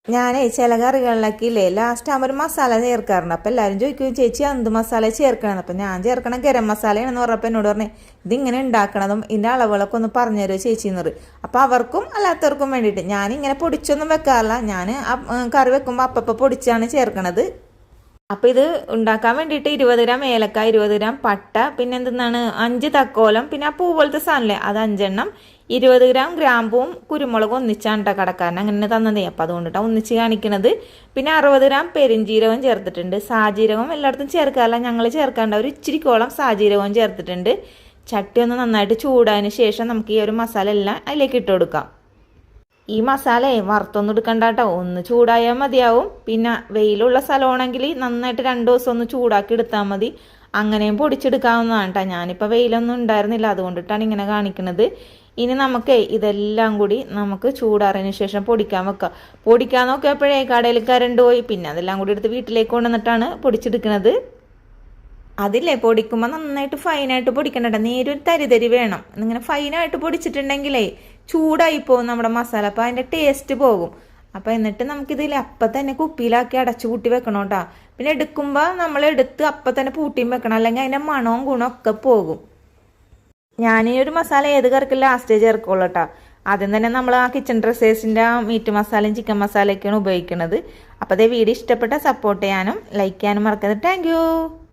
ഞാനേ ചില കറികളിലൊക്കെ ഇല്ലേ ലാസ്റ്റ് ആകുമ്പോൾ ഒരു മസാല ചേർക്കാറുണ്ട്. അപ്പം എല്ലാവരും ചോദിക്കും ചേച്ചി എന്ത് മസാല ചേർക്കണമെന്ന്. അപ്പം ഞാൻ ചേർക്കണം ഗരം മസാലയാണെന്ന് പറഞ്ഞപ്പോൾ എന്നോട് പറഞ്ഞേ ഇതിങ്ങനെ ഉണ്ടാക്കണതും ഇതിൻ്റെ അളവുകളൊക്കെ ഒന്ന് പറഞ്ഞു തരുമോ ചേച്ചി എന്ന് പറയും. അപ്പോൾ അവർക്കും അല്ലാത്തവർക്കും വേണ്ടിയിട്ട് ഞാനിങ്ങനെ പൊടിച്ചൊന്നും വെക്കാറില്ല. ഞാൻ കറി വെക്കുമ്പോൾ അപ്പം പൊടിച്ചാണ് ചേർക്കണത്. അപ്പം ഇത് ഉണ്ടാക്കാൻ വേണ്ടിയിട്ട് 20 ഗ്രാം ഏലക്ക, 20 ഗ്രാം പട്ട, പിന്നെ എന്തെന്നാണ് 5 തക്കോലം, പിന്നെ ആ പൂ പോലത്തെ സാധനമല്ലേ അത് 5 എണ്ണം, 20 ഗ്രാം ഗ്രാമ്പൂവും കുരുമുളകും ഒന്നിച്ചാണ് കേട്ടോ കടക്കാരൻ അങ്ങനെ തന്നതേ. അപ്പം അതുകൊണ്ടിട്ടാണ് ഒന്നിച്ച് കാണിക്കണത്. പിന്നെ 60 ഗ്രാം പെരിഞ്ജീരകം ചേർത്തിട്ടുണ്ട്. സാജീരകം എല്ലായിടത്തും ചേർക്കാറില്ല, ഞങ്ങൾ ചേർക്കാണ്ട് ഒരു ഇച്ചിരിക്കോളം സാജീരകവും ചേർത്തിട്ടുണ്ട്. ചട്ടി ഒന്ന് നന്നായിട്ട് ചൂടായതിന് ശേഷം നമുക്ക് ഈ ഒരു മസാല എല്ലാം അതിലേക്ക് ഇട്ട് കൊടുക്കാം. ഈ മസാലയെ വറുത്തൊന്നും എടുക്കണ്ട കേട്ടോ, ഒന്ന് ചൂടായാൽ മതിയാവും. പിന്നെ വെയിലുള്ള സ്ഥലമാണെങ്കിൽ നന്നായിട്ട് 2 ദിവസം ഒന്ന് ചൂടാക്കി എടുത്താൽ മതി. അങ്ങനെയും പൊടിച്ചെടുക്കാവുന്നതാണ് കേട്ടോ. ഞാനിപ്പോൾ വെയിലൊന്നും ഉണ്ടായിരുന്നില്ല, അതുകൊണ്ടിട്ടാണ് ഇങ്ങനെ കാണിക്കുന്നത്. ഇനി നമുക്ക് ഇതെല്ലാം കൂടി നമുക്ക് ചൂടാറിയതിന് ശേഷം പൊടിക്കാൻ വെക്കാം. പൊടിക്കാൻ നോക്കിയപ്പോഴേ കടയിൽ കരണ്ട് പോയി. പിന്നെ അതെല്ലാം കൂടി എടുത്ത് വീട്ടിലേക്ക് കൊണ്ടുവന്നിട്ടാണ് പൊടിച്ചെടുക്കുന്നത്. അതില്ലേ പൊടിക്കുമ്പോൾ നന്നായിട്ട് ഫൈനായിട്ട് പൊടിക്കണ്ട, നേരൊരു തരി വേണം. ഇങ്ങനെ ഫൈനായിട്ട് പൊടിച്ചിട്ടുണ്ടെങ്കിലേ ചൂടായി പോകും നമ്മുടെ മസാല, അപ്പോൾ അതിൻ്റെ ടേസ്റ്റ് പോകും. അപ്പോൾ എന്നിട്ട് നമുക്കിതിൽ അപ്പം തന്നെ കുപ്പിയിലാക്കി അടച്ചു കൂട്ടി വെക്കണം കേട്ടോ. പിന്നെ എടുക്കുമ്പോൾ നമ്മൾ എടുത്ത് അപ്പം തന്നെ പൂട്ടിയും വെക്കണം, അല്ലെങ്കിൽ അതിൻ്റെ മണവും ഗുണവും ഒക്കെ പോകും. ഞാൻ ഈ ഒരു മസാല ഏത് കറിക്ക് ലാസ്റ്റേ ചേർക്കുള്ളൂ കേട്ടോ. ആദ്യം തന്നെ നമ്മൾ ആ കിച്ചൺ ഡ്രസ്സേഴ്സിൻ്റെ മീറ്റ് മസാലയും ചിക്കൻ മസാലയൊക്കെയാണ് ഉപയോഗിക്കുന്നത്. അപ്പോൾ അതേ വീഡിയോ ഇഷ്ടപ്പെട്ട സപ്പോർട്ട് ചെയ്യാനും ലൈക്ക് ചെയ്യാനും മറക്കരുത്. താങ്ക്